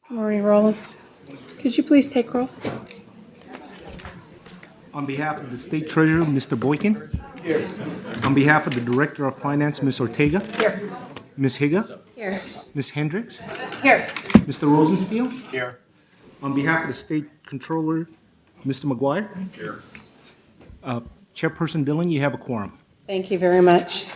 Good morning, Roland. Could you please take roll? On behalf of the State Treasurer, Mr. Boykin. Here. On behalf of the Director of Finance, Ms. Ortega. Here. Ms. Higa. Here. Ms. Hendricks. Here. Mr. Rosensteel. Here. On behalf of the State Controller, Mr. McGuire. Here. Chairperson Dillon, you have a quorum. Thank you very much.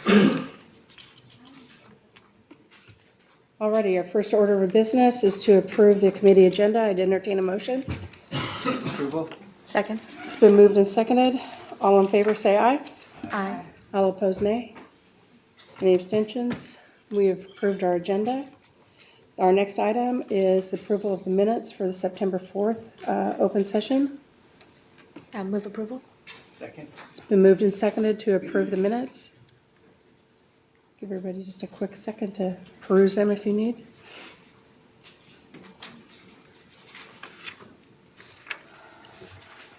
Alrighty, our first order of business is to approve the committee agenda. I'd entertain a motion. Approval? Second. It's been moved and seconded. All in favor, say aye. Aye. All opposed, nay. Any abstentions? We have approved our agenda. Our next item is the approval of the minutes for the September 4th open session. Move approval. Second. It's been moved and seconded to approve the minutes. Give everybody just a quick second to peruse them if you need.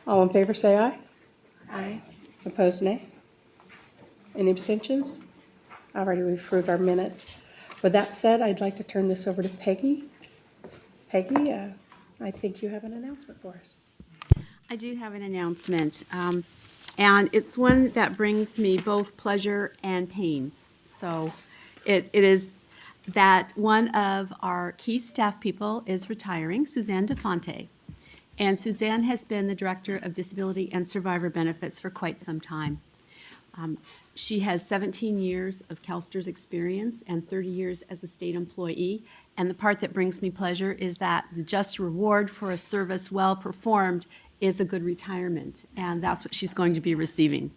All in favor, say aye. Aye. Opposed, nay. Any abstentions? Alrighty, we've approved our minutes. With that said, I'd like to turn this over to Peggy. Peggy, I think you have an announcement for us. I do have an announcement, and it's one that brings me both pleasure and pain. So it is that one of our key staff people is retiring, Suzanne DeFonte. And Suzanne has been the Director of Disability and Survivor Benefits for quite some time. She has 17 years of CalSTRS experience and 30 years as a state employee. And the part that brings me pleasure is that the just reward for a service well performed is a good retirement. And that's what she's going to be receiving.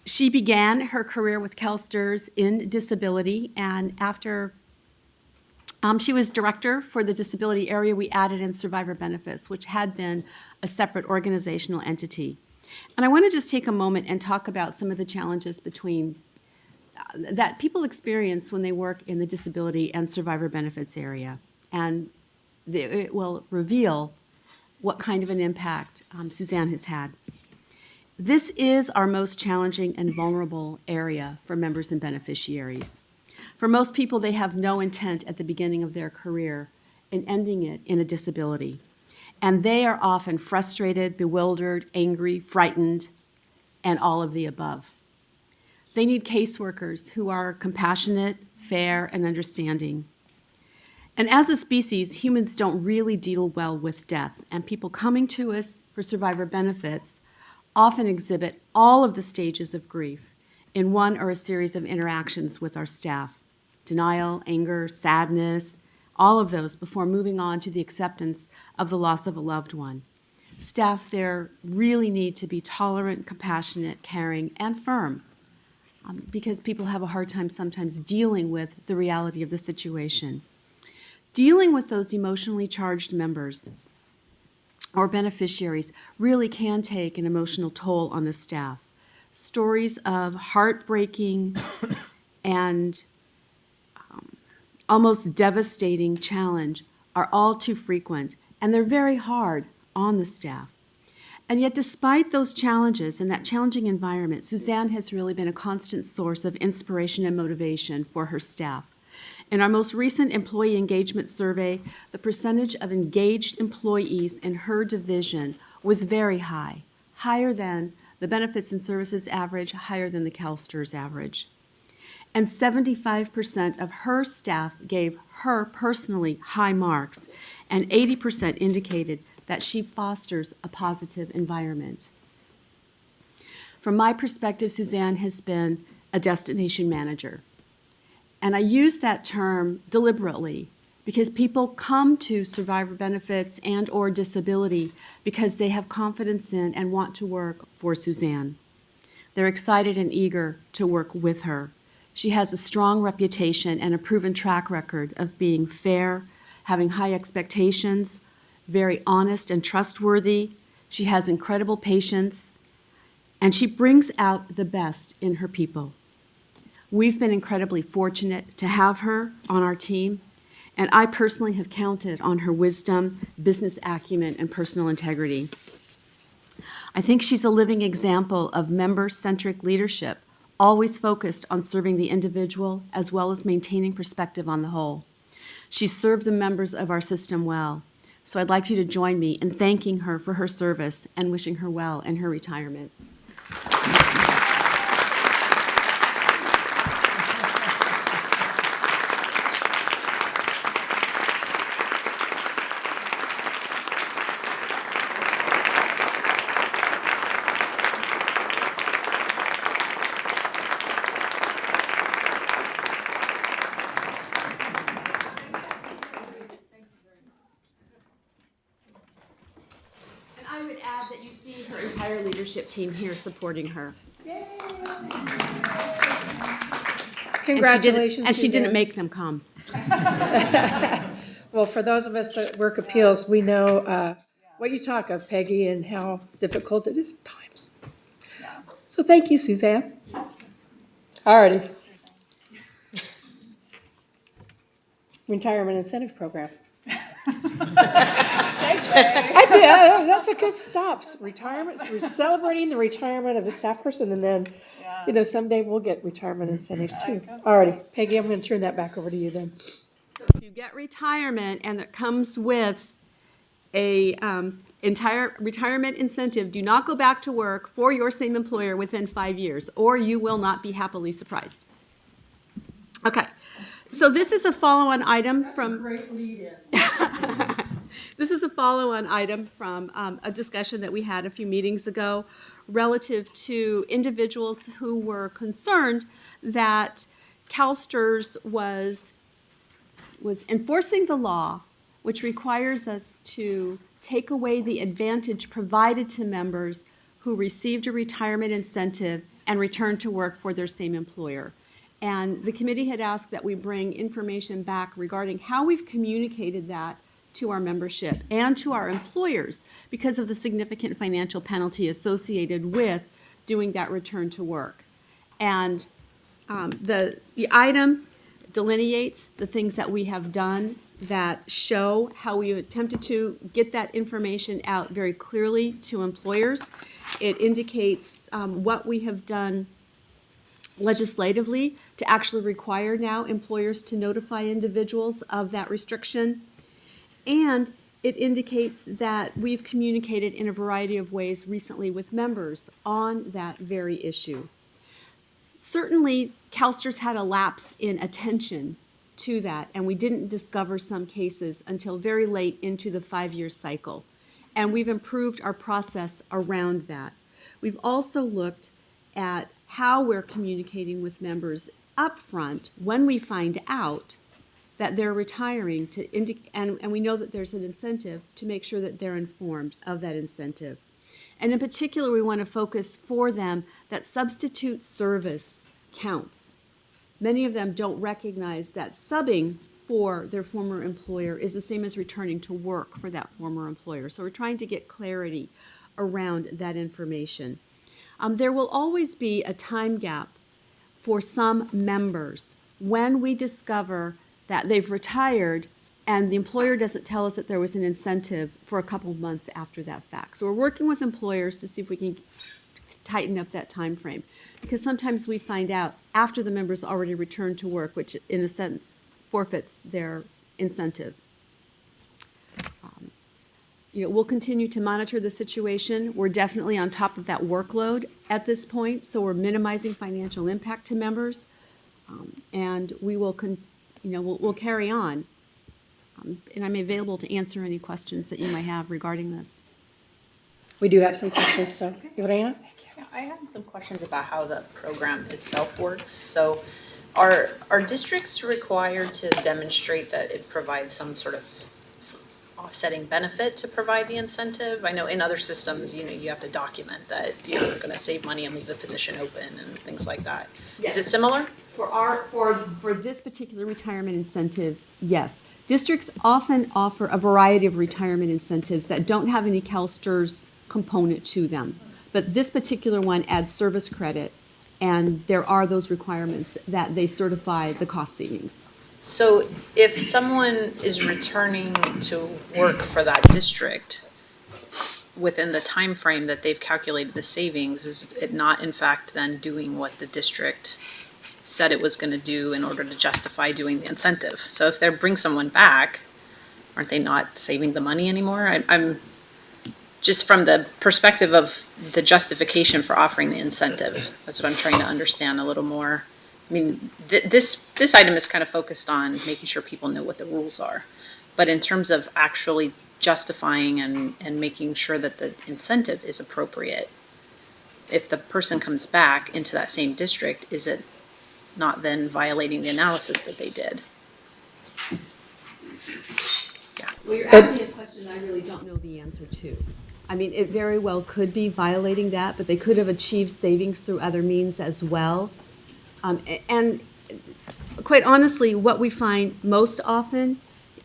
She began her career with CalSTRS in disability, and after she was director for the disability area, we added in survivor benefits, which had been a separate organizational entity. And I want to just take a moment and talk about some of the challenges that people experience when they work in the disability and survivor benefits area. And it will reveal what kind of an impact Suzanne has had. This is our most challenging and vulnerable area for members and beneficiaries. For most people, they have no intent at the beginning of their career in ending it in a disability. And they are often frustrated, bewildered, angry, frightened, and all of the above. They need caseworkers who are compassionate, fair, and understanding. And as a species, humans don't really deal well with death, and people coming to us for survivor benefits often exhibit all of the stages of grief in one or a series of interactions with our staff: denial, anger, sadness, all of those before moving on to the acceptance of the loss of a loved one. Staff there really need to be tolerant, compassionate, caring, and firm because people have a hard time sometimes dealing with the reality of the situation. Dealing with those emotionally charged members or beneficiaries really can take an emotional toll on the staff. Stories of heartbreaking and almost devastating challenge are all too frequent, and they're very hard on the staff. And yet, despite those challenges and that challenging environment, Suzanne has really been a constant source of inspiration and motivation for her staff. In our most recent employee engagement survey, the percentage of engaged employees in her division was very high, higher than the benefits and services average, higher than the CalSTRS average. And 75% of her staff gave her personally high marks, and 80% indicated that she fosters a positive environment. From my perspective, Suzanne has been a destination manager. And I use that term deliberately because people come to survivor benefits and or disability because they have confidence in and want to work for Suzanne. They're excited and eager to work with her. She has a strong reputation and a proven track record of being fair, having high expectations, very honest and trustworthy. She has incredible patience, and she brings out the best in her people. We've been incredibly fortunate to have her on our team, and I personally have counted on her wisdom, business acumen, and personal integrity. I think she's a living example of member-centric leadership, always focused on serving the individual as well as maintaining perspective on the whole. She served the members of our system well. So I'd like you to join me in thanking her for her service and wishing her well in her retirement. And I would add that you see her entire leadership team here supporting her. Congratulations, And she didn't Suzanne. make them come. Well, for those of us that work appeals, we know what you talk of, Peggy, and how difficult it is at times. So thank you, Suzanne. Alrighty. Retirement Incentive Program. Yeah, that's a good stop. Retirement, we're celebrating the retirement of a staff person, and then, you know, someday we'll get retirement incentives too. Alrighty, Peggy, I'm gonna turn that back over to you then. If you get retirement and it comes with a entire retirement incentive, do not go back to work for your same employer within 5 years, or you will not be happily surprised. Okay, so this is a follow-on item from. Great lead-in. This is a follow-on item from a discussion that we had a few meetings ago relative to individuals who were concerned that CalSTRS was enforcing the law, which requires us to take away the advantage provided to members who received a retirement incentive and returned to work for their same employer. And the committee had asked that we bring information back regarding how we've communicated that to our membership and to our employers because of the significant financial penalty associated with doing that return to work. And the item delineates the things that we have done that show how we attempted to get that information out very clearly to employers. It indicates what we have done legislatively to actually require now employers to notify individuals of that restriction. And it indicates that we've communicated in a variety of ways recently with members on that very issue. Certainly, CalSTRS had a lapse in attention to that, and we didn't discover some cases until very late into the 5-year cycle. And we've improved our process around that. We've also looked at how we're communicating with members upfront when we find out that they're retiring, and we know that there's an incentive to make sure that they're informed of that incentive. And in particular, we want to focus for them that substitute service counts. Many of them don't recognize that subbing for their former employer is the same as returning to work for that former employer. So we're trying to get clarity around that information. There will always be a time gap for some members when we discover that they've retired and the employer doesn't tell us that there was an incentive for a couple of months after that fact. So we're working with employers to see if we can tighten up that time frame, because sometimes we find out after the members already returned to work, which in a sense forfeits their incentive. We'll continue to monitor the situation. We're definitely on top of that workload at this point, so we're minimizing financial impact to members, and we will we'll carry on. And I'm available to answer any questions that you might have regarding this. We do have some questions, so, Lorena? Yeah, I had some questions about how the program itself works. So are districts required to demonstrate that it provides some sort of offsetting benefit to provide the incentive? I know in other systems, you have to document that you're going to save money and leave the position open and things like that. Yes. Is it similar? For this particular retirement incentive, yes. Districts often offer a variety of retirement incentives that don't have any CalSTRS component to them. But this particular one adds service credit, and there are those requirements that they certify the cost savings. So if someone is returning to work for that district within the time frame that they've calculated the savings, is it not in fact then doing what the district said it was going to do in order to justify doing the incentive. So if they bring someone back, aren't they not saving the money anymore? I'm just from the perspective of the justification for offering the incentive. That's what I'm trying to understand a little more. I mean, this item is kind of focused on making sure people know what the rules are. But in terms of actually justifying and making sure that the incentive is appropriate, if the person comes back into that same district, is it not then violating the analysis that they did? Well, you're asking a question I really don't know the answer to. I mean, it very well could be violating that, but they could have achieved savings through other means as well. And quite honestly, what we find most often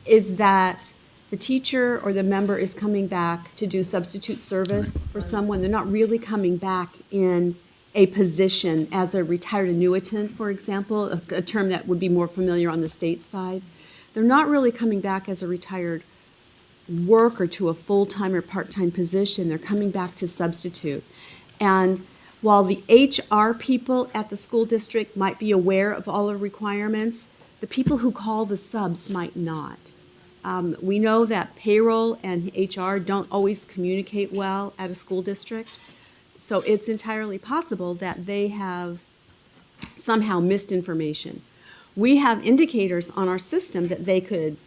is that the teacher or the member is coming back to do substitute service for someone. They're not really coming back in a position as a retired annuitant, for example, a term that would be more familiar on the state side. They're not really coming back as a retired worker to a full-time or part-time position. They're coming back to substitute. And while the HR people at the school district might be aware of all the requirements, the people who call the subs might not. We know that payroll and HR don't always communicate well at a school district, so it's entirely possible that they have somehow missed information. We have indicators on our system that they could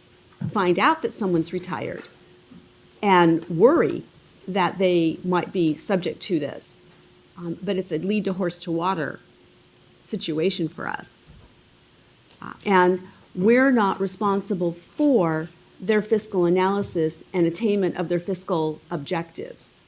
find out that someone's retired and worry that they might be subject to this. But it's a lead to horse to water situation for us. And we're not responsible for their fiscal analysis and attainment of their fiscal objectives.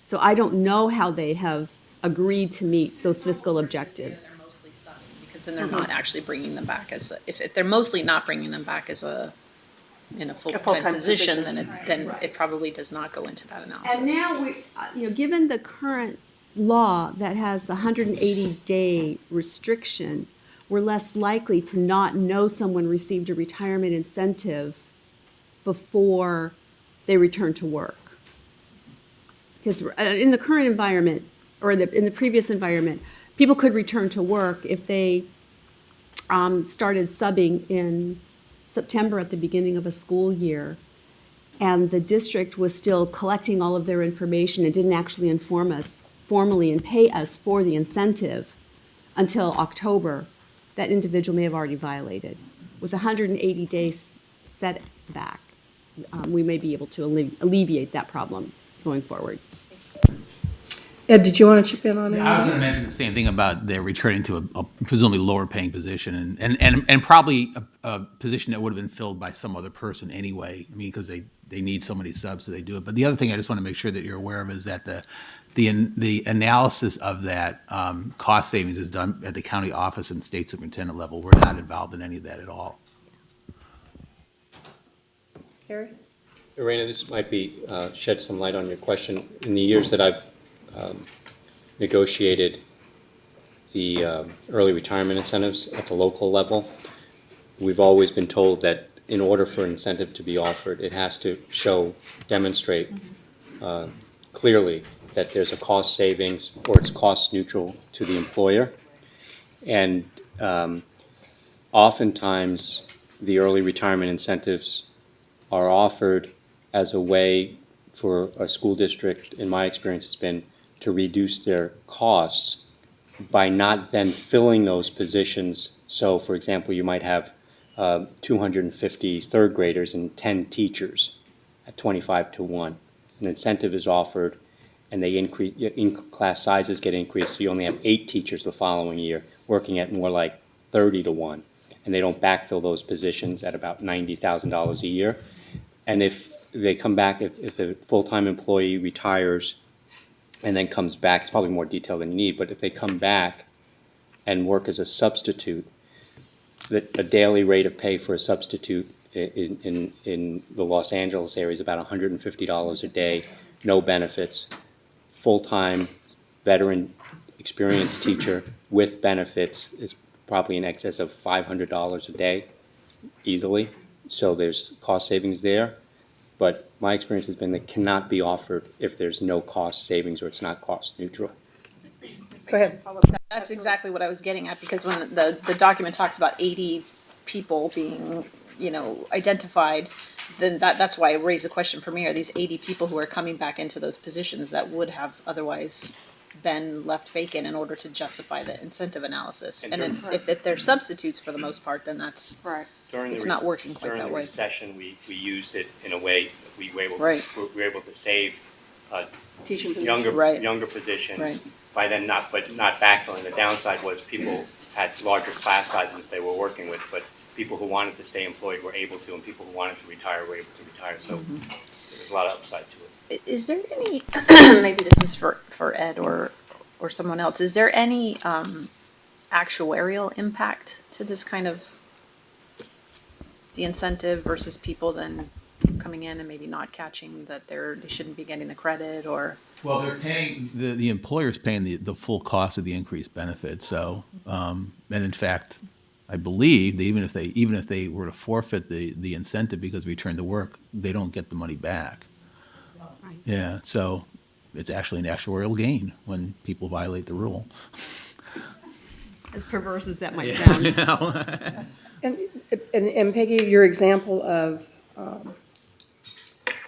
So I don't know how they have agreed to meet those fiscal objectives. They're mostly subbing, because then they're not actually bringing them back if they're mostly not bringing them back in a full-time position, then it probably does not go into that analysis. And now given the current law that has the 180-day restriction, we're less likely to not know someone received a retirement incentive before they return to work. Because in the current environment, or in the previous environment, people could return to work if they started subbing in September at the beginning of a school year, and the district was still collecting all of their information and didn't actually inform us formally and pay us for the incentive until October. That individual may have already violated. With 180 days setback, we may be able to alleviate that problem going forward. Ed, did you want to chip in on I was anything? going to mention the same thing about they're returning to a presumably lower paying position and probably a position that would have been filled by some other person anyway. I mean, because they need so many subs, so they do it. But the other thing I just want to make sure that you're aware of is that the analysis of that cost savings is done at the county office and state superintendent level. We're not involved in any of that at all. Harry? Irena, this might be shed some light on your question. In the years that I've negotiated the early retirement incentives at the local level, we've always been told that in order for an incentive to be offered, it has to demonstrate clearly that there's a cost savings or it's cost neutral to the employer. And oftentimes, the early retirement incentives are offered as a way for a school district, in my experience, has been to reduce their costs by not then filling those positions. So, for example, you might have 250 third graders and 10 teachers at 25-1. An incentive is offered, and they increase, class sizes get increased, so you only have 8 teachers the following year, working at more like 30-1. And they don't backfill those positions at about $90,000 a year. And if they come back, if a full-time employee retires and then comes back, it's probably more detail than you need, but if they come back and work as a substitute, a daily rate of pay for a substitute in the Los Angeles area is about $150 a day, no benefits. Full-time, veteran, experienced teacher with benefits is probably in excess of $500 a day, easily. So there's cost savings there. But my experience has been that cannot be offered if there's no cost savings or it's not cost neutral. If Go ahead. That's exactly what I was getting at, because when the document talks about 80 people being, identified, then that's why it raised a question for me. Are these 80 people who are coming back into those positions that would have otherwise been left vacant in order to justify the incentive analysis? And it's, if they're substitutes for the most part, then that's, Right. it's not working quite that During the way. recession, we used it in a way that we were able, Right. we were able to save Teaching Right. younger positions. Right. By then not backfilling. The downside was people had larger class sizes that they were working with, but people who wanted to stay employed were able to, and people who wanted to retire were able to retire. So there's a lot of upside to it. Is there any, maybe this is for Ed or someone else, is there any actuarial impact to this kind of the incentive versus people then coming in and maybe not catching that they shouldn't be getting the credit, or? Well, they're paying, the employer's paying the full cost of the increased benefit, so, and in fact, I believe that even if they were to forfeit the incentive because of return to work, they don't get the money back. Right. Yeah, so it's actually an actuarial gain when people violate the rule. As perverse as that might sound. And Peggy, your example of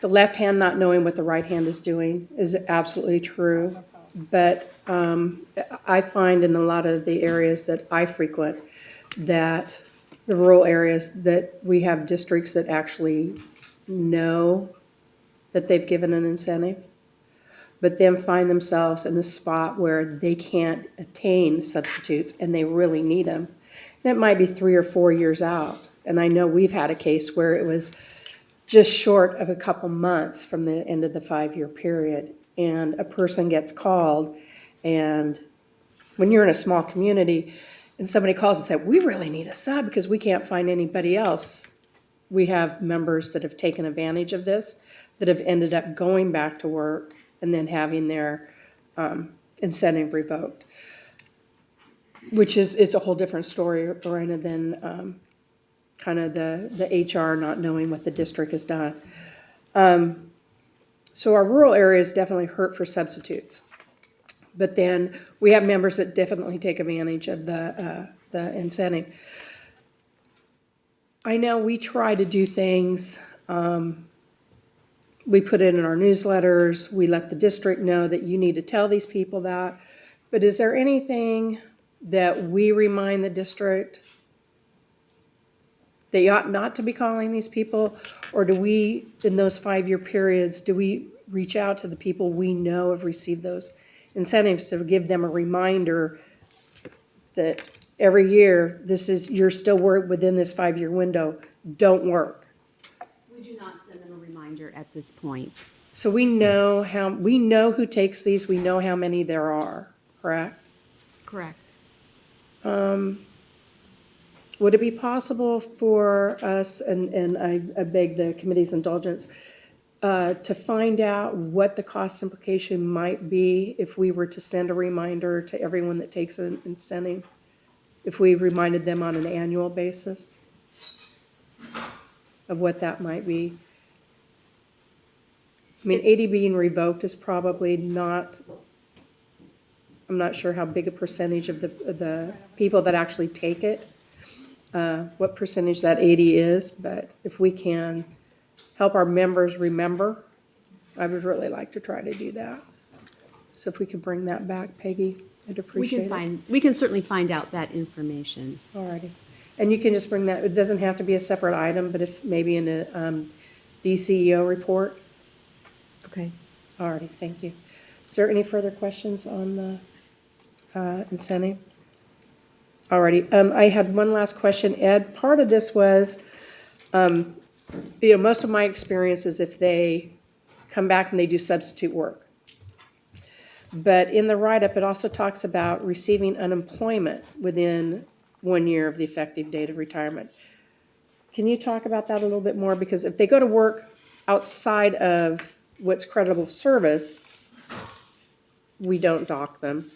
the left hand not knowing what the right hand is doing is absolutely true. But I find in a lot of the areas that I frequent, that the rural areas, that we have districts that actually know that they've given an incentive, but then find themselves in a spot where they can't attain substitutes and they really need them. And it might be 3 or 4 years out. And I know we've had a case where it was just short of a couple months from the end of the 5-year period. And a person gets called, and when you're in a small community and somebody calls and says, we really need a sub because we can't find anybody else. We have members that have taken advantage of this, that have ended up going back to work and then having their incentive revoked, which is a whole different story, Lorena, than kind of the HR not knowing what the district has done. So our rural areas definitely hurt for substitutes. But then we have members that definitely take advantage of the incentive. I know we try to do things, we put it in our newsletters, we let the district know that you need to tell these people that. But is there anything that we remind the district they ought not to be calling these people? Or do we, in those 5-year periods, do we reach out to the people we know have received those incentives to give them a reminder that every year, you're still within this 5-year window, don't work? We do not send them a reminder at this point. So we know who takes these, we know how many there are, correct? Correct. Would it be possible for us, and I beg the committee's indulgence, to find out what the cost implication might be if we were to send a reminder to everyone that takes an incentive? If we reminded them on an annual basis of what that might be? I mean, 80 being revoked is probably not, I'm not sure how big a percentage of the people that actually take it, what percentage that 80 is, but if we can help our members remember, I would really like to try to do that. So if we could bring that back, Peggy, I'd appreciate it. We can certainly find out that information. Alrighty. And you can just bring that, it doesn't have to be a separate item, but if maybe in a DCEO report. Okay. Alrighty, thank you. Is there any further questions on the incentive? Alrighty, I had one last question. Ed, part of this was, most of my experience is if they come back and they do substitute work. But in the write-up, it also talks about receiving unemployment within 1 year of the effective date of retirement. Can you talk about that a little bit more? Because if they go to work outside of what's credible service, we don't dock them.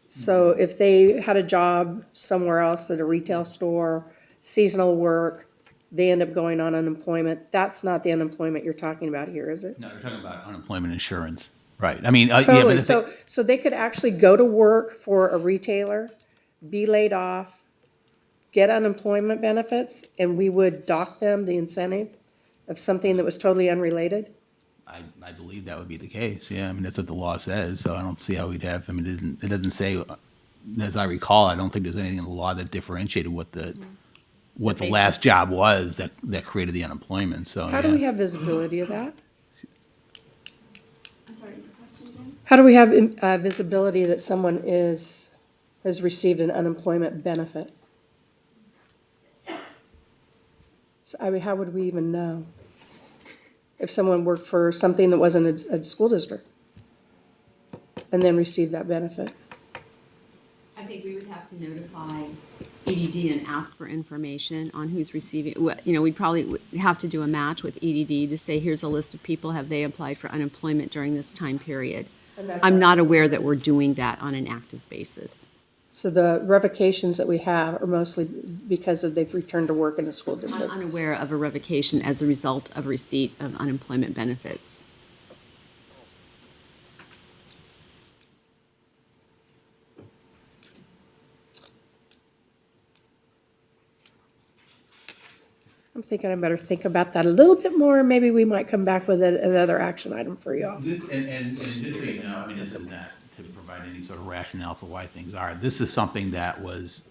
So if they had a job somewhere else at a retail store, seasonal work, they end up going on unemployment, that's not the unemployment you're talking about here, is it? No, you're talking about unemployment insurance. Right. I mean, yeah, but Totally. if it- So they could actually go to work for a retailer, be laid off, get unemployment benefits, and we would dock them the incentive of something that was totally unrelated? I believe that would be the case, yeah. I mean, that's what the law says, so I don't see how we'd have, I mean, it doesn't say, as I recall, I don't think there's anything in the law that differentiated what the last job was that created the unemployment, so. How do we yeah. have visibility of that? How do we have visibility that someone has received an unemployment benefit? So, I mean, how would we even know? If someone worked for something that wasn't a school district and then received that benefit? I think we would have to notify EDD and ask for information on who's receiving, you know, we'd probably have to do a match with EDD to say, here's a list of people, have they applied for unemployment during this time period? I'm not aware that we're doing that on an active basis. So the revocations that we have are mostly because they've returned to work in a school I'm district? unaware of a revocation as a result of receipt of unemployment benefits. I'm thinking I better think about that a little bit more. Maybe we might come back with another action item for y'all. This, and just so you know, I mean, this is not to provide any sort of rationale for why things are. This is something that was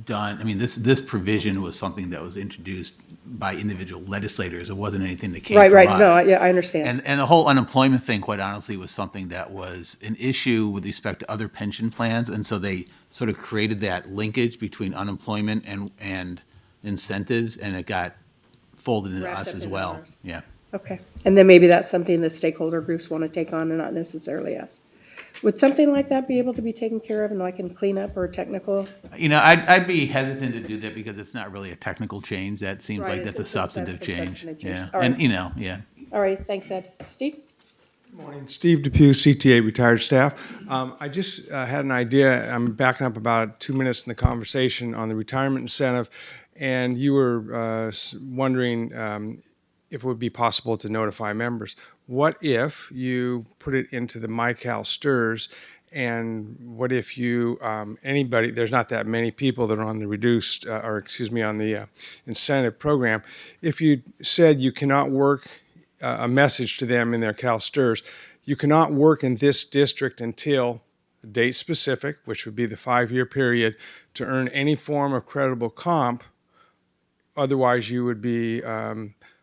done, I mean, this provision was something that was introduced by individual legislators. It wasn't anything that came from us. Right, no, yeah, I understand. And the whole unemployment thing, quite honestly, was something that was an issue with respect to other pension plans. And so they sort of created that linkage between unemployment and incentives, and it got folded into Wrapped us up as into well. ours. Yeah. Okay, and then maybe that's something the stakeholder groups want to take on and not necessarily us. Would something like that be able to be taken care of and like in cleanup or technical? You know, I'd be hesitant to do that because it's not really a technical change. That seems Right, like that's a it's substantive a change. substantive change. Yeah. All right. And, you know, yeah. All right, thanks, Ed. Steve? Morning, Steve Depew, CTA retired staff. I just had an idea. I'm backing up about 2 minutes in the conversation on the retirement incentive, and you were wondering if it would be possible to notify members. What if you put it into the MyCalSTRS, and what if you, anybody, there's not that many people that are on the reduced, on the incentive program. If you said you cannot work a message to them in their CalSTRS, you cannot work in this district until a date specific, which would be the 5-year period, to earn any form of creditable comp. Otherwise, you would be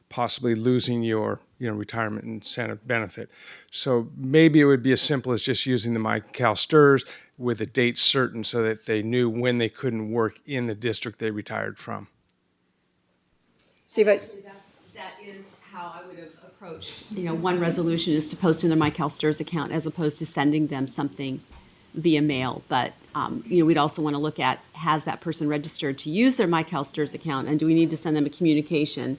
possibly losing your retirement incentive benefit. So maybe it would be as simple as just using the MyCalSTRS with a date certain so that they knew when they couldn't work in the district they retired from. Steve, That is how I would have approached, one resolution is to post in their MyCalSTRS account as opposed to sending them something via mail. But, we'd also want to look at, has that person registered to use their MyCalSTRS account, and do we need to send them a communication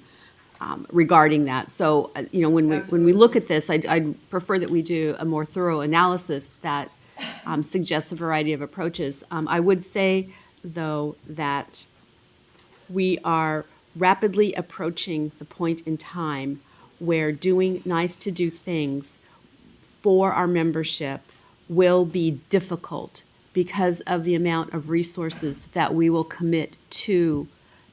regarding that? So, when we look at this, I'd prefer that we do a more thorough analysis that suggests a variety of approaches. I would say, though, that we are rapidly approaching the point in time where doing nice-to-do things for our membership will be difficult because of the amount of resources that we will commit to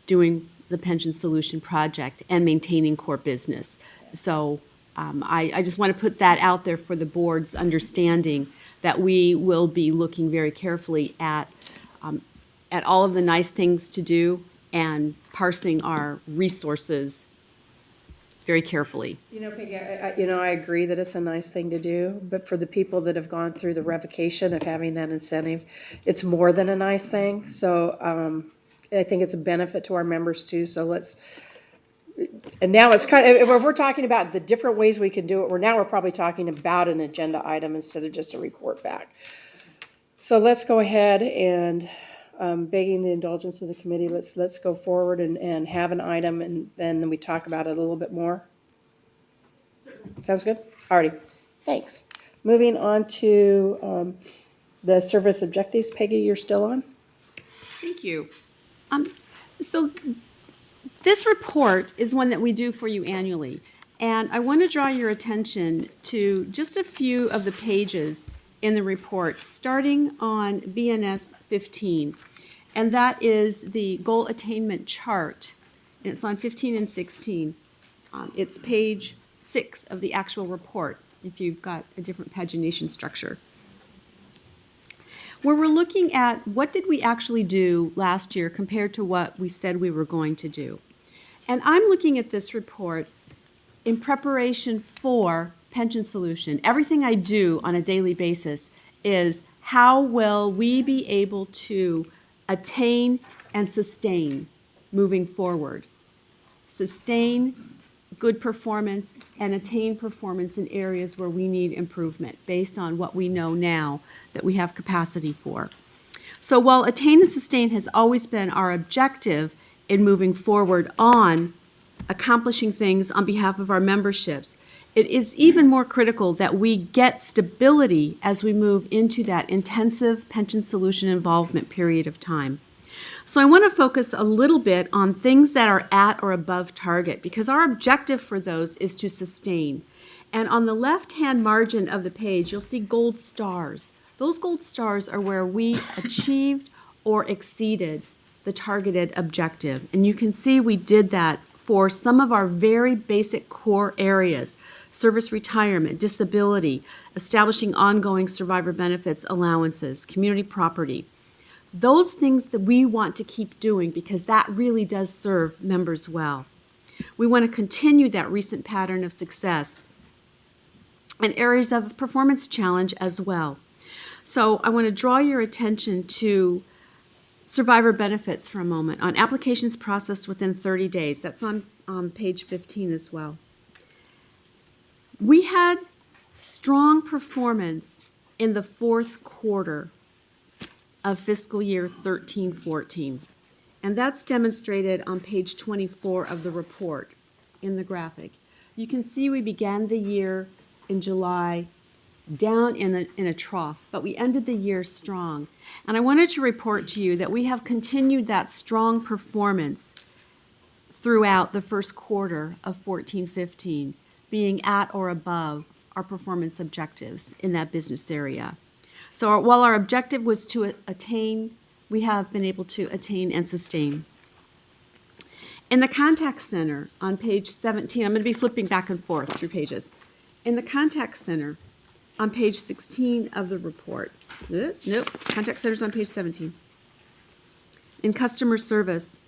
doing the Pension Solution Project and maintaining core business. So I just want to put that out there for the board's understanding that we will be looking very carefully at all of the nice things to do and parsing our resources very carefully. Peggy, I agree that it's a nice thing to do, but for the people that have gone through the revocation of having that incentive, it's more than a nice thing. So I think it's a benefit to our members too. So and now it's kind of, if we're talking about the different ways we can do it, we're probably talking about an agenda item instead of just a report back. So let's go ahead and, begging the indulgence of the committee, let's go forward and have an item, and then we talk about it a little bit more. Sounds good? Alrighty, thanks. Moving on to the service objectives. Peggy, you're still on? Thank you. So this report is one that we do for you annually. And I want to draw your attention to just a few of the pages in the report, starting on BNS 15. And that is the goal attainment chart. And it's on 15 and 16. It's page 6 of the actual report, if you've got a different pagination structure, where we're looking at what did we actually do last year compared to what we said we were going to do. And I'm looking at this report in preparation for Pension Solution. Everything I do on a daily basis is how will we be able to attain and sustain moving forward. Sustain good performance and attain performance in areas where we need improvement based on what we know now that we have capacity for. So while attain and sustain has always been our objective in moving forward on accomplishing things on behalf of our memberships, it is even more critical that we get stability as we move into that intensive pension solution involvement period of time. So I want to focus a little bit on things that are at or above target, because our objective for those is to sustain. And on the left-hand margin of the page, you'll see gold stars. Those gold stars are where we achieved or exceeded the targeted objective. And you can see we did that for some of our very basic core areas: service retirement, disability, establishing ongoing survivor benefits allowances, community property. Those things that we want to keep doing because that really does serve members well. We want to continue that recent pattern of success in areas of performance challenge as well. So I want to draw your attention to survivor benefits for a moment on applications processed within 30 days. That's on page 15 as well. We had strong performance in the fourth quarter of fiscal year 13-14. And that's demonstrated on page 24 of the report in the graphic. You can see we began the year in July down in a trough, but we ended the year strong. And I wanted to report to you that we have continued that strong performance throughout the first quarter of 14-15, being at or above our performance objectives in that business area. So while our objective was to attain, we have been able to attain and sustain. In the contact center on page 17, I'm going to be flipping back and forth through pages. In the contact center on page 16 of the report, nope, contact center's on page 17. In customer service,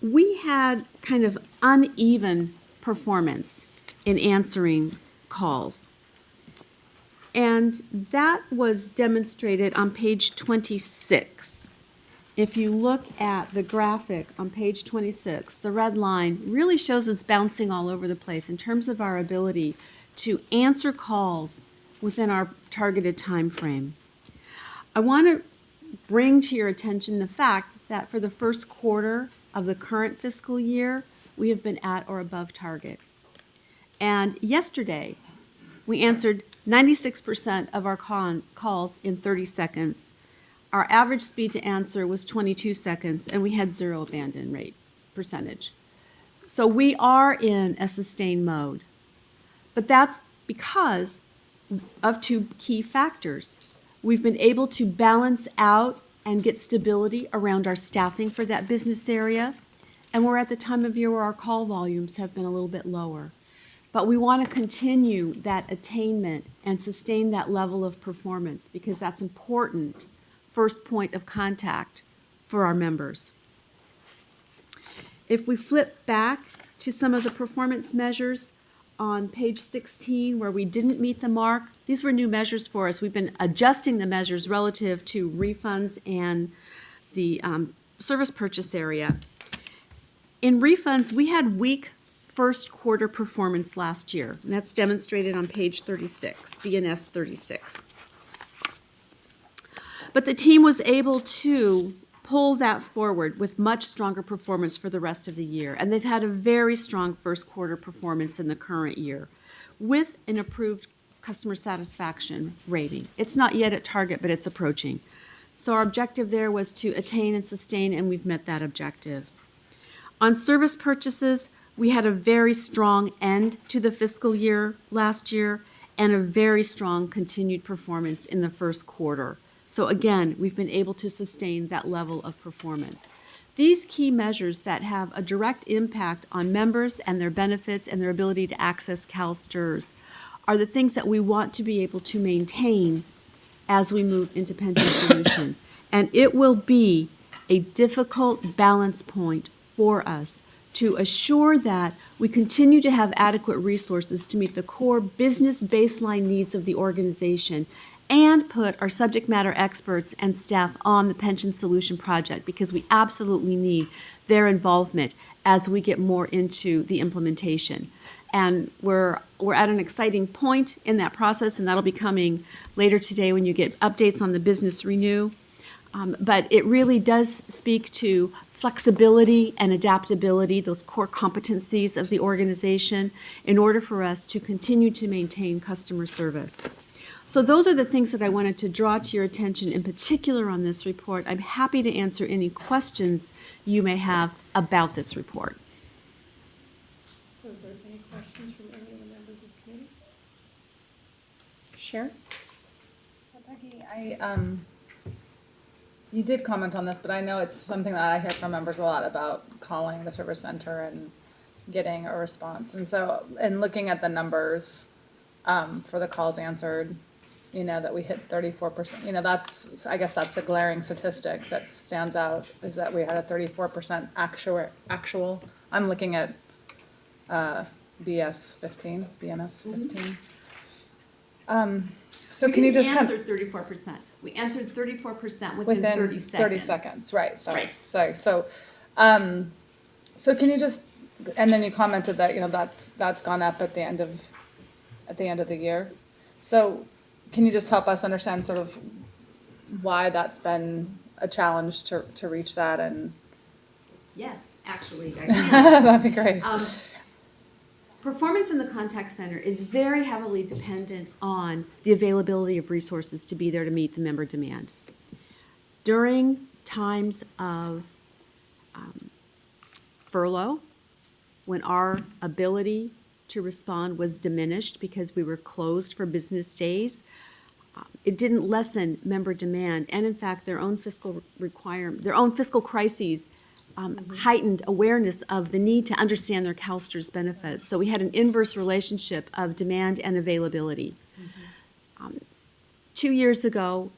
we had kind of uneven performance in answering calls. And that was demonstrated on page 26. If you look at the graphic on page 26, the red line really shows us bouncing all over the place in terms of our ability to answer calls within our targeted time frame. I want to bring to your attention the fact that for the first quarter of the current fiscal year, we have been at or above target. And yesterday, we answered 96% of our calls in 30 seconds. Our average speed to answer was 22 seconds, and we had 0 abandon rate percentage. So we are in a sustained mode. But that's because of 2 key factors. We've been able to balance out and get stability around our staffing for that business area, and we're at the time of year where our call volumes have been a little bit lower. But we want to continue that attainment and sustain that level of performance because that's important first point of contact for our members. If we flip back to some of the performance measures on page 16 where we didn't meet the mark, these were new measures for us. We've been adjusting the measures relative to refunds and the service purchase area. In refunds, we had weak first quarter performance last year, and that's demonstrated on page 36, BNS 36. But the team was able to pull that forward with much stronger performance for the rest of the year, and they've had a very strong first quarter performance in the current year with an improved customer satisfaction rating. It's not yet at target, but it's approaching. So our objective there was to attain and sustain, and we've met that objective. On service purchases, We had a very strong end to the fiscal year last year and a very strong continued performance in the first quarter. So again, we've been able to sustain that level of performance. These key measures that have a direct impact on members and their benefits and their ability to access CalSTRS are the things that we want to be able to maintain as we move into pension solution. And it will be a difficult balance point for us to assure that we continue to have adequate resources to meet the core business baseline needs of the organization and put our subject matter experts and staff on the pension solution project, because we absolutely need their involvement as we get more into the implementation. And we're at an exciting point in that process, and that'll be coming later today when you get updates on the business renew. But it really does speak to flexibility and adaptability, those core competencies of the organization, in order for us to continue to maintain customer service. So those are the things that I wanted to draw to your attention in particular on this report. I'm happy to answer any questions you may have about this report. So is there any questions from any of the members of the committee? Sharon? Becky, you did comment on this, but I know it's something that I hear from members a lot about calling the service center and getting a response. And so, in looking at the numbers for the calls answered, that we hit 34%, I guess that's the glaring statistic that stands out, is that we had a 34% actual. I'm looking at BNS 15. So can you just We answered 34%. We answered 34% within 30 seconds. 30 seconds, right, sorry. Right. Sorry, so can you just, and then you commented that, that's gone up at the end of the year. So can you just help us understand sort of why that's been a challenge to reach that? And Yes, actually, I can. that'd be great. Performance in the contact center is very heavily dependent on the availability of resources to be there to meet the member demand. During times of furlough, when our ability to respond was diminished because we were closed for business days, it didn't lessen member demand, and in fact, their own fiscal crises heightened awareness of the need to understand their CalSTRS benefits. So we had an inverse relationship of demand and availability. 2 years ago,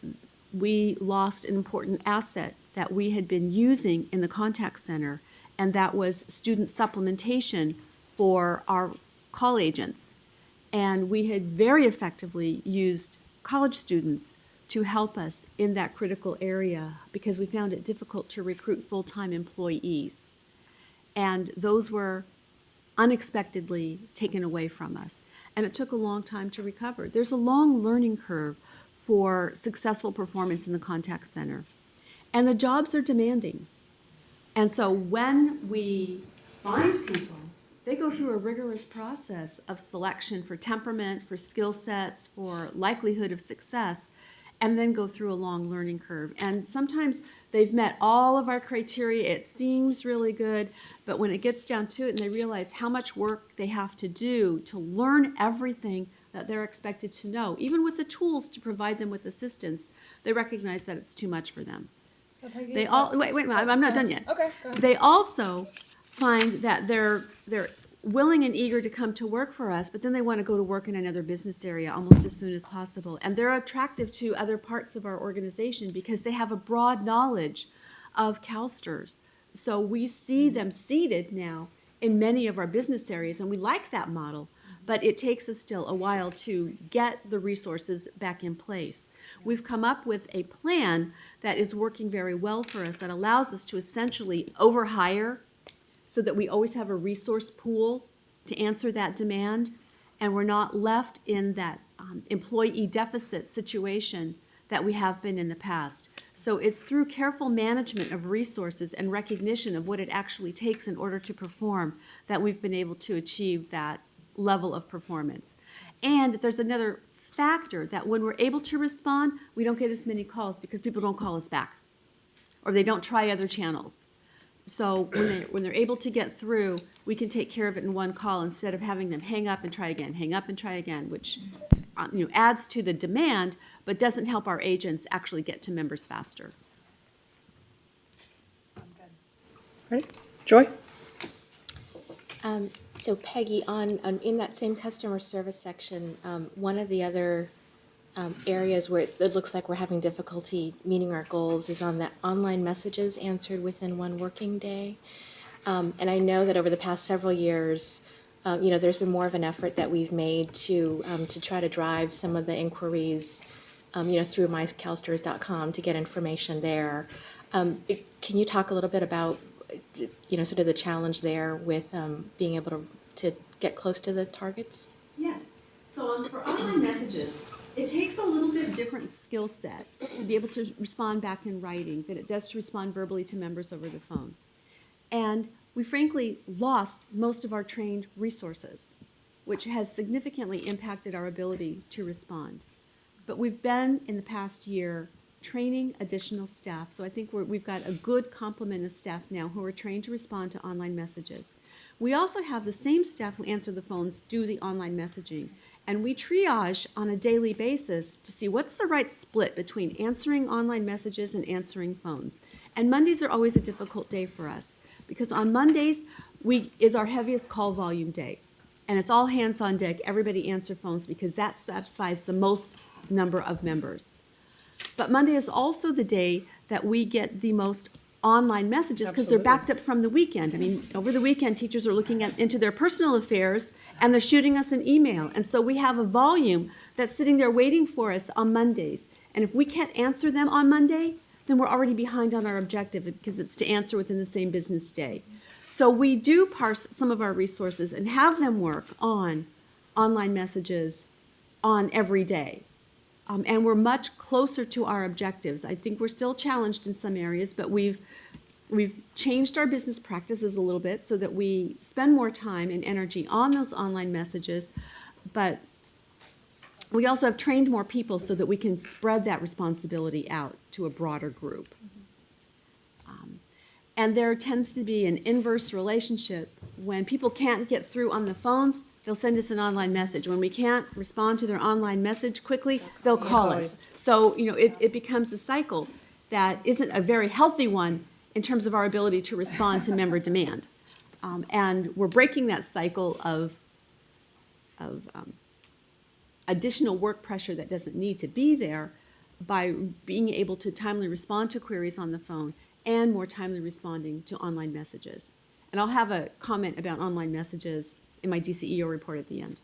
we lost an important asset that we had been using in the contact center, and that was student supplementation for our call agents. And we had very effectively used college students to help us in that critical area because we found it difficult to recruit full-time employees. And those were unexpectedly taken away from us. And it took a long time to recover. There's a long learning curve for successful performance in the contact center. And the jobs are demanding. And so when we find people, they go through a rigorous process of selection for temperament, for skill sets, for likelihood of success, and then go through a long learning curve. And sometimes they've met all of our criteria, it seems really good, but when it gets down to it and they realize how much work they have to do to learn everything that they're expected to know, even with the tools to provide them with assistance, they recognize that it's too much for them. So Peggy, They all, wait, I'm not done yet. Okay, go ahead. They also find that they're willing and eager to come to work for us, but then they want to go to work in another business area almost as soon as possible. And they're attractive to other parts of our organization because they have a broad knowledge of CalSTRS. So we see them seated now in many of our business areas, and we like that model, but it takes us still a while to get the resources back in place. We've come up with a plan that is working very well for us that allows us to essentially overhire so that we always have a resource pool to answer that demand, and we're not left in that employee deficit situation that we have been in the past. So it's through careful management of resources and recognition of what it actually takes in order to perform that we've been able to achieve that level of performance. And there's another factor that when we're able to respond, we don't get as many calls because people don't call us back, or they don't try other channels. So when they're able to get through, we can take care of it in one call instead of having them hang up and try again, hang up and try again, which adds to the demand, but doesn't help our agents actually get to members faster. Ready? Joy? So Peggy, in that same customer service section, one of the other areas where it looks like we're having difficulty meeting our goals is on the online messages answered within one working day. And I know that over the past several years, there's been more of an effort that we've made to try to drive some of the inquiries, through mycalstrs.com to get information there. Can you talk a little bit about, sort of the challenge there with being able to get close to the targets? Yes. So for online messages, it takes a little bit different skill set to be able to respond back in writing than it does to respond verbally to members over the phone. And we frankly lost most of our trained resources, which has significantly impacted our ability to respond. But we've been, in the past year, training additional staff. So I think we've got a good complement of staff now who are trained to respond to online messages. We also have the same staff who answer the phones do the online messaging. And we triage on a daily basis to see what's the right split between answering online messages and answering phones. And Mondays are always a difficult day for us because on Mondays is our heaviest call volume day. And it's all hands on deck, everybody answer phones because that satisfies the most number of members. But Monday is also the day that we get the most online messages because they're backed up from the weekend. I mean, over the weekend, teachers are looking into their personal affairs and they're shooting us an email. And so we have a volume that's sitting there waiting for us on Mondays. And if we can't answer them on Monday, then we're already behind on our objective because it's to answer within the same business day. So we do parse some of our resources and have them work on online messages on every day. And we're much closer to our objectives. I think we're still challenged in some areas, but we've changed our business practices a little bit so that we spend more time and energy on those online messages, but we also have trained more people so that we can spread that responsibility out to a broader group. And there tends to be an inverse relationship. When people can't get through on the phones, they'll send us an online message. When we can't respond to their online message quickly, they'll call us. So, it becomes a cycle that isn't a very healthy one in terms of our ability to respond to member demand. And we're breaking that cycle of additional work pressure that doesn't need to be there by being able to timely respond to queries on the phone and more timely responding to online messages. And I'll have a comment about online messages in my DCEO report at the end.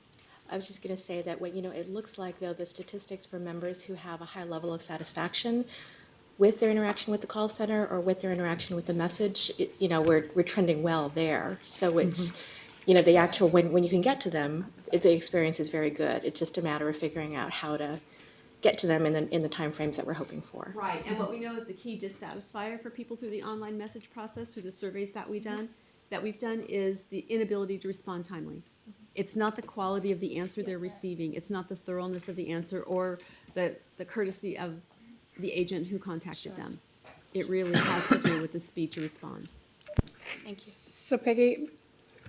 I was just going to say that it looks like, though, the statistics for members who have a high level of satisfaction with their interaction with the call center or with their interaction with the message, we're trending well there. So it's, the actual, when you can get to them, the experience is very good. It's just a matter of figuring out how to get to them in the timeframes that we're hoping for. Right, and what we know is the key dissatisfier for people through the online message process, through the surveys that we've done, is the inability to respond timely. It's not the quality of the answer they're receiving. It's not the thoroughness of the answer or the courtesy of the agent who contacted them. It really has to do with the speed to respond. Thank you. So Peggy,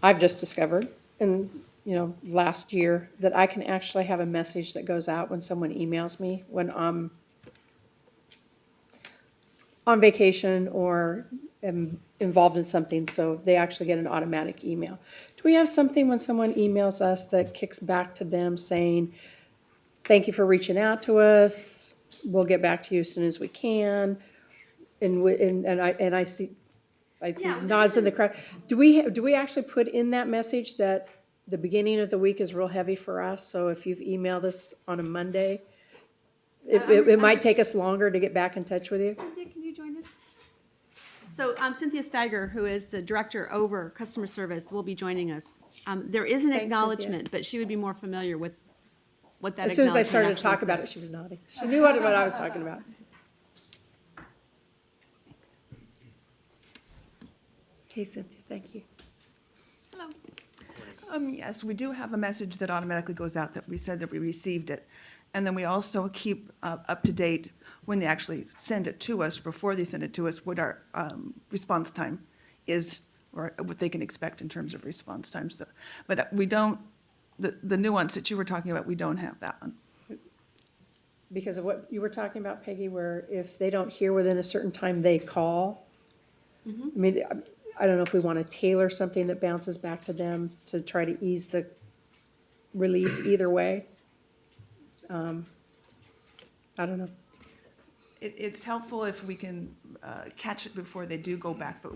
I've just discovered last year that I can actually have a message that goes out when someone emails me when I'm on vacation or am involved in something, so they actually get an automatic email. Do we have something when someone emails us that kicks back to them saying, thank you for reaching out to us, we'll get back to you as soon as we can? And I see nods in the crowd. Do we actually put in that message that the beginning of the week is real heavy for us, so if you've emailed us on a Monday, it might take us longer to get back in touch with you? Cynthia, can you join us? So Cynthia Steiger, who is the director over customer service, will be joining us. There is an Thanks, acknowledgement, but she would be more familiar with what that As soon as I acknowledgement started to actually talk about says. it, she was nodding. She knew what I was talking about. Okay, Cynthia, thank you. Hello. Yes, we do have a message that automatically goes out that we said that we received it. And then we also keep up to date when they actually send it to us, before they send it to us, what our response time is, or what they can expect in terms of response times. So, but we don't, the nuance that you were talking about, we don't have that one. Because of what you were talking about, Peggy, where if they don't hear within a certain time, they call. I mean, I don't know if we want to tailor something that bounces back to them to try to ease the relief either way. I don't know. It's helpful if we can catch it before they do go back, but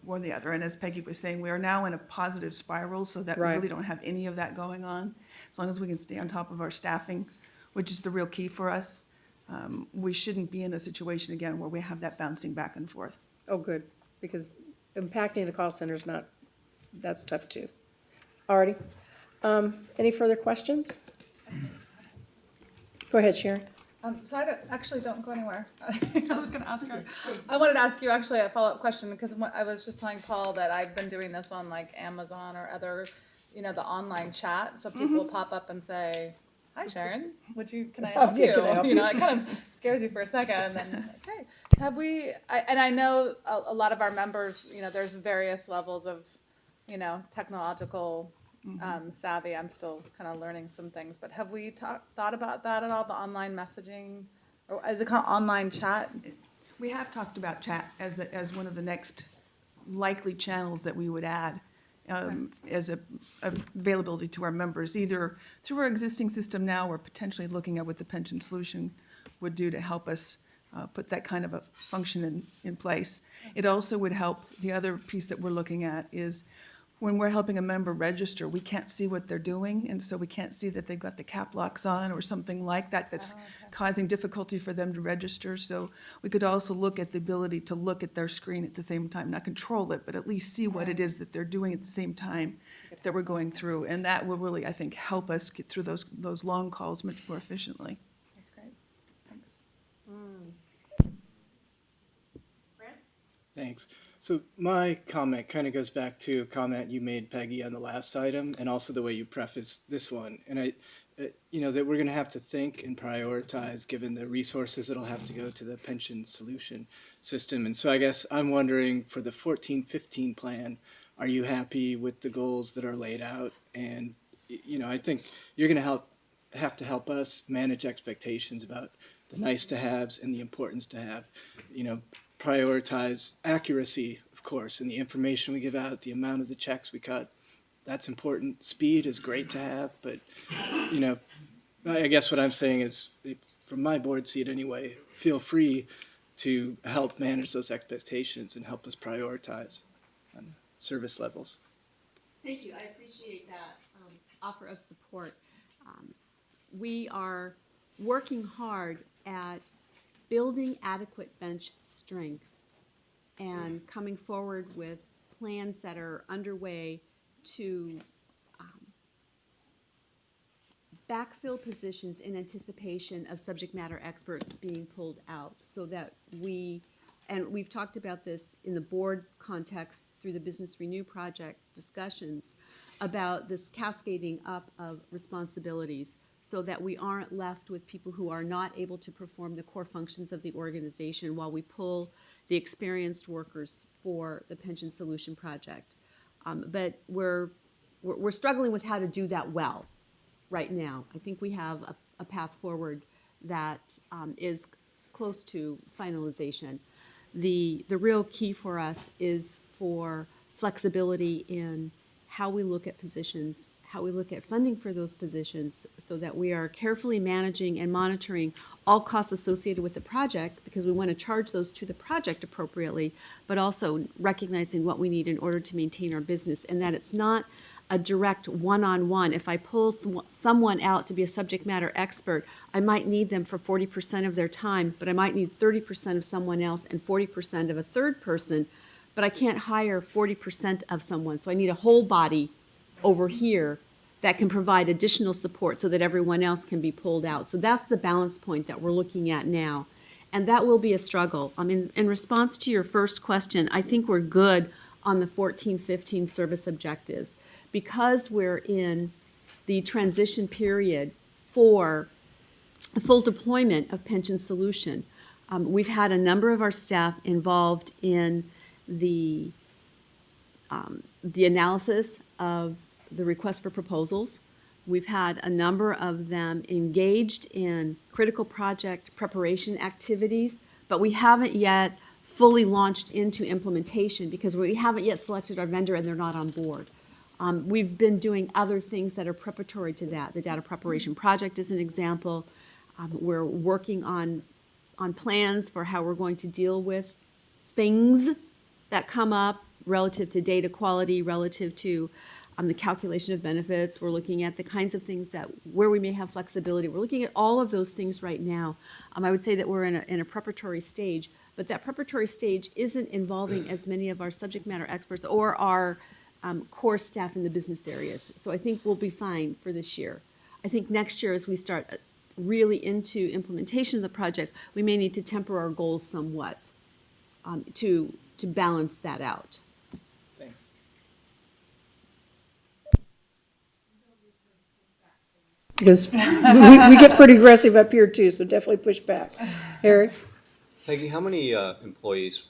one or the other. And as Peggy was saying, we are now in a positive spiral, so that we Right. really don't have any of that going on. As long as we can stay on top of our staffing, which is the real key for us, we shouldn't be in a situation again where we have that bouncing back and forth. Oh, good, because impacting the call center is not, that's tough too. Alrighty. Any further questions? Go ahead, Sharon. So don't go anywhere. I was gonna ask her, I wanted to ask you actually a follow-up question, because I was just telling Paul that I've been doing this on like Amazon or other, the online chat, so people will pop up and say, hi Sharon, can I help you? can I help you? It kind of scares you for a second, and then, okay, and I know a lot of our members, there's various levels of, technological savvy. I'm still kind of learning some things, but have we thought about that at all, the online messaging, or is it kind of online chat? We have talked about chat as one of the next likely channels that we would add as availability to our members, either through our existing system now or potentially looking at what the pension solution would do to help us put that kind of a function in place. It also would help, the other piece that we're looking at is when we're helping a member register, we can't see what they're doing, and so we can't see that they've got the cap locks on or something like that that's causing difficulty for them to register. So we could also look at the ability to look at their screen at the same time, not control it, but at least see what it is that they're doing at the same time that we're going through. And that will really, I think, help us get through those long calls much more efficiently. That's great, thanks. Thanks. So my comment kind of goes back to a comment you made, Peggy, on the last item, and also the way you prefaced this one. And that we're going to have to think and prioritize given the resources that'll have to go to the pension solution system. And so I guess I'm wondering, for the 14-15 plan, are you happy with the goals that are laid out? And, I think you're going to have to help us manage expectations about the nice to haves and the importance to have, prioritize accuracy, of course, and the information we give out, the amount of the checks we cut. That's important. Speed is great to have, but, I guess what I'm saying is, from my board seat anyway, feel free to help manage those expectations and help us prioritize on service levels. Thank you. I appreciate that offer of support. We are working hard at building adequate bench strength and coming forward with plans that are underway to backfill positions in anticipation of subject matter experts being pulled out, so that we've talked about this in the board context through the Business Renew Project discussions about this cascading up of responsibilities, so that we aren't left with people who are not able to perform the core functions of the organization while we pull the experienced workers for the Pension Solution Project. But we're struggling with how to do that well right now. I think we have a path forward that is close to finalization. The real key for us is for flexibility in how we look at positions, how we look at funding for those positions, so that we are carefully managing and monitoring all costs associated with the project, because we want to charge those to the project appropriately, but also recognizing what we need in order to maintain our business, and that it's not a direct one-on-one. If I pull someone out to be a subject matter expert, I might need them for 40% of their time, but I might need 30% of someone else and 40% of a third person, but I can't hire 40% of someone, so I need a whole body over here that can provide additional support so that everyone else can be pulled out. So that's the balance point that we're looking at now. And that will be a struggle. I mean, in response to your first question, I think we're good on the 14-15 service objectives. Because we're in the transition period for full deployment of Pension Solution, we've had a number of our staff involved in the the analysis of the request for proposals. We've had a number of them engaged in critical project preparation activities, but we haven't yet fully launched into implementation because we haven't yet selected our vendor and they're not on board. We've been doing other things that are preparatory to that. The data preparation project is an example. We're working on plans for how we're going to deal with things that come up relative to data quality, relative to the calculation of benefits. We're looking at the kinds of things that where we may have flexibility. We're looking at all of those things right now. I would say that we're in a preparatory stage, but that preparatory stage isn't involving as many of our subject matter experts or our core staff in the business areas. So I think we'll be fine for this year. I think next year, as we start really into implementation of the project, we may need to temper our goals somewhat to balance that out. Thanks. Because we get pretty aggressive up here too, so definitely push back. Harry? Peggy, how many employees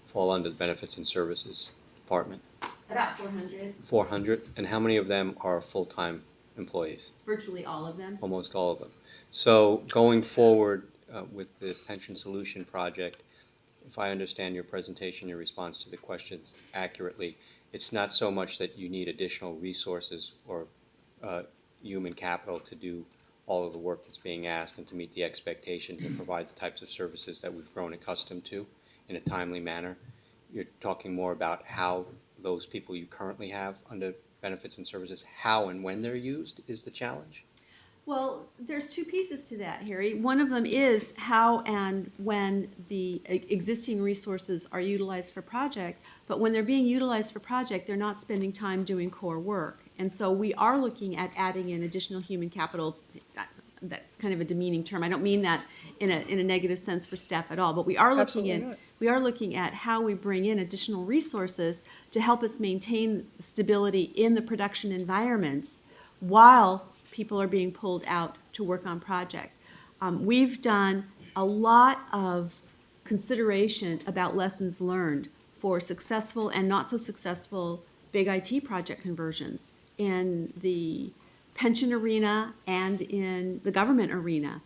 fall under the Benefits and Services Department? About 400. 400? And how many of them are full-time employees? Virtually all of them. Almost all of them. So going forward with the Pension Solution Project, if I understand your presentation, your response to the questions accurately, it's not so much that you need additional resources or human capital to do all of the work that's being asked and to meet the expectations and provide the types of services that we've grown accustomed to in a timely manner. You're talking more about how those people you currently have under benefits and services, how and when they're used is the challenge? Well, there's two pieces to that, Harry. One of them is how and when the existing resources are utilized for project, but when they're being utilized for project, they're not spending time doing core work. And so we are looking at adding in additional human capital. That's kind of a demeaning term. I don't mean that in a negative sense for staff at all, but we are looking at how we bring in additional resources to help us maintain stability in the production environments while people are being pulled out to work on project. We've done a lot of consideration about lessons learned for successful and not so successful big IT project conversions in the pension arena and in the government arena.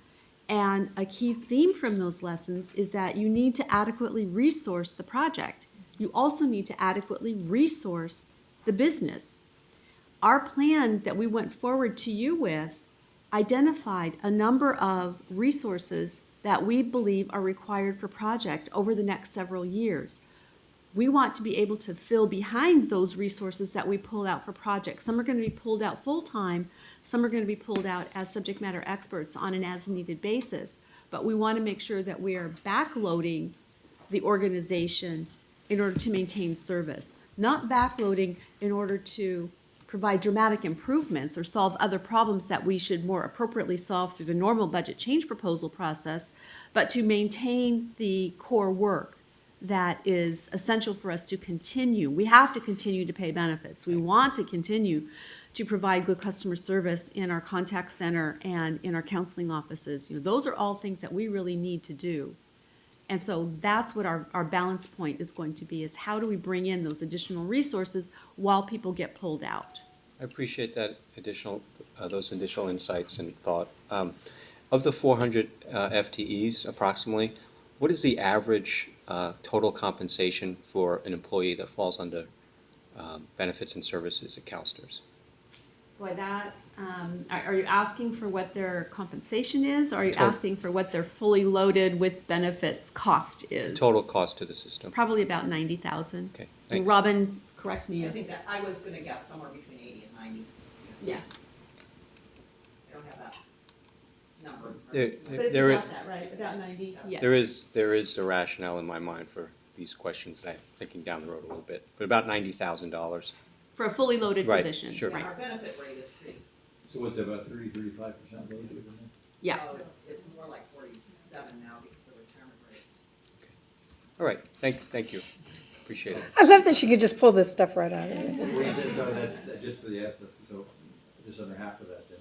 And a key theme from those lessons is that you need to adequately resource the project. You also need to adequately resource the business. Our plan that we went forward to you with identified a number of resources that we believe are required for project over the next several years. We want to be able to fill behind those resources that we pull out for projects. Some are going to be pulled out full-time, some are going to be pulled out as subject matter experts on an as-needed basis. But we want to make sure that we are backloading the organization in order to maintain service, not backloading in order to provide dramatic improvements or solve other problems that we should more appropriately solve through the normal budget change proposal process, but to maintain the core work that is essential for us to continue. We have to continue to pay benefits. We want to continue to provide good customer service in our contact center and in our counseling offices. Those are all things that we really need to do. And so that's what our balance point is going to be, is how do we bring in those additional resources while people get pulled out? I appreciate that those additional insights and thought. Of the 400 FTEs approximately, what is the average total compensation for an employee that falls under benefits and services at CalSTRS? Boy, that, are you asking for what their compensation is, or are you asking for what their fully loaded with benefits cost is? Total cost to the system. Probably about 90,000. Okay, thanks. Robin, correct me. I think that, I was gonna guess somewhere between 80 and 90. Yeah. I don't have that number. But it's about that, right? About 90, yeah. There is a rationale in my mind for these questions that I'm thinking down the road a little bit, but about $90,000. For a fully loaded Right, position. sure. Right. Our benefit rate is pretty, So what's it, about 35% loaded, isn't it? Yeah. oh, it's more like 47 now because of the retirement rates. All right, thank you. Appreciate it. I love that she could just pull this stuff right out of it. So that's just for the F, so just under half of that then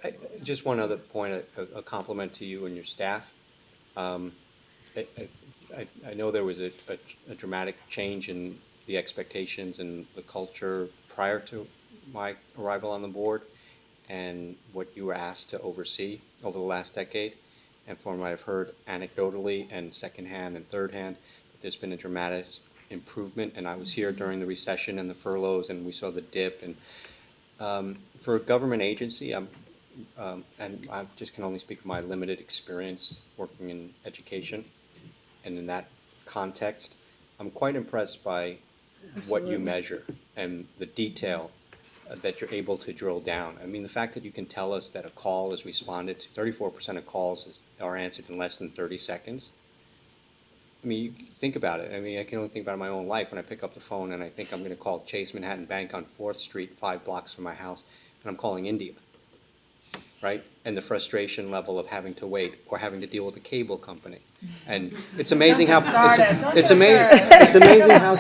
is. Just one other point, a compliment to you and your staff. I know there was a dramatic change in the expectations and the culture prior to my arrival on the board and what you were asked to oversee over the last decade. And from what I've heard anecdotally and secondhand and thirdhand, that there's been a dramatic improvement. And I was here during the recession and the furloughs, and we saw the dip. And for a government agency, and I just can only speak from my limited experience working in education, and in that context, I'm quite impressed by what you measure and the detail that you're able to drill down. I mean, the fact that you can tell us that a call is responded to, 34% of calls are answered in less than 30 seconds. I mean, you think about it. I mean, I can only think about it in my own life when I pick up the phone and I think I'm going to call Chase Manhattan Bank on 4th Street, 5 blocks from my house, and I'm calling India, right? And the frustration level of having to wait or having to deal with a cable company. And it's amazing how it's amazing how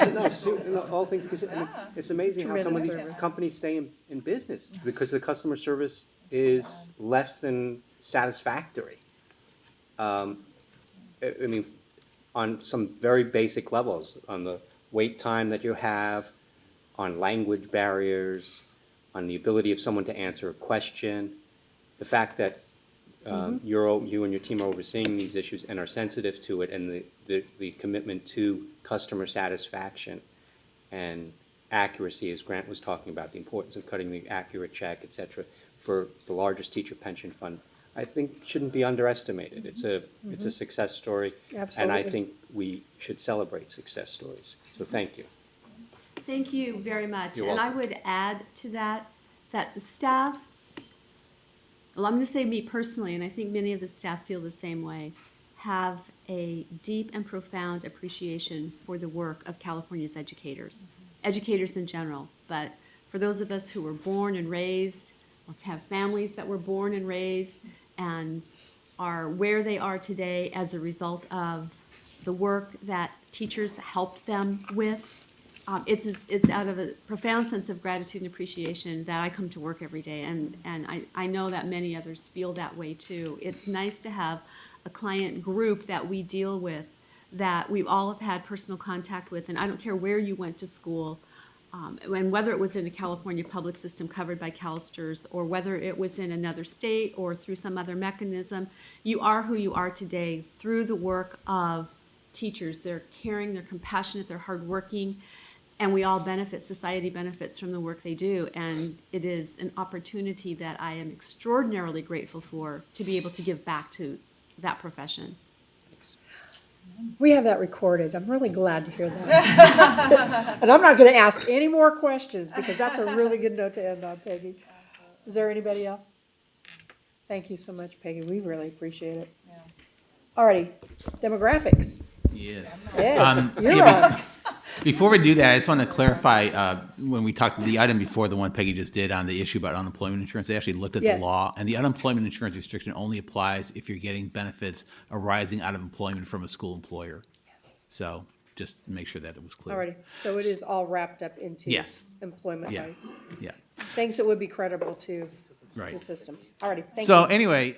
all things considered, I mean, it's amazing how some of these companies stay in business because the customer service is less than satisfactory. I mean, on some very basic levels, on the wait time that you have, on language barriers, on the ability of someone to answer a question, the fact that you and your team are overseeing these issues and are sensitive to it, and the commitment to customer satisfaction and accuracy, as Grant was talking about, the importance of cutting the accurate check, et cetera, for the largest teacher pension fund, I think shouldn't be underestimated. It's a success story, and I think we should celebrate success stories. So thank you. Thank you very much. You're And I welcome. would add to that, that the staff, well, I'm going to say me personally, and I think many of the staff feel the same way, have a deep and profound appreciation for the work of California's educators, educators in general. But for those of us who were born and raised, or have families that were born and raised, and are where they are today as a result of the work that teachers helped them with, it's out of a profound sense of gratitude and appreciation that I come to work every day, and I know that many others feel that way too. It's nice to have a client group that we deal with that we all have had personal contact with, and I don't care where you went to school, and whether it was in a California public system covered by CalSTRS, or whether it was in another state or through some other mechanism, you are who you are today through the work of teachers. They're caring, they're compassionate, they're hardworking, and we all benefit, society benefits from the work they do. And it is an opportunity that I am extraordinarily grateful for, to be able to give back to that profession. We have that recorded. I'm really glad to hear that. And I'm not going to ask any more questions because that's a really good note to end on, Peggy. Is there anybody else? Thank you so much, Peggy. We really appreciate it. All righty, demographics. Yes. Ed, you're yeah, on. Before we do that, I just want to clarify, when we talked the item before, the one Peggy just did on the issue about unemployment insurance, they actually looked at Yes. the law, and the unemployment insurance restriction only applies if you're getting benefits arising out of employment from a school employer. Yes. So just make sure that it was clear. All righty, so it is all wrapped up into Yes. employment, Yeah, right? yeah, Things that would be credible to right. the system. All righty, thank you. So anyway.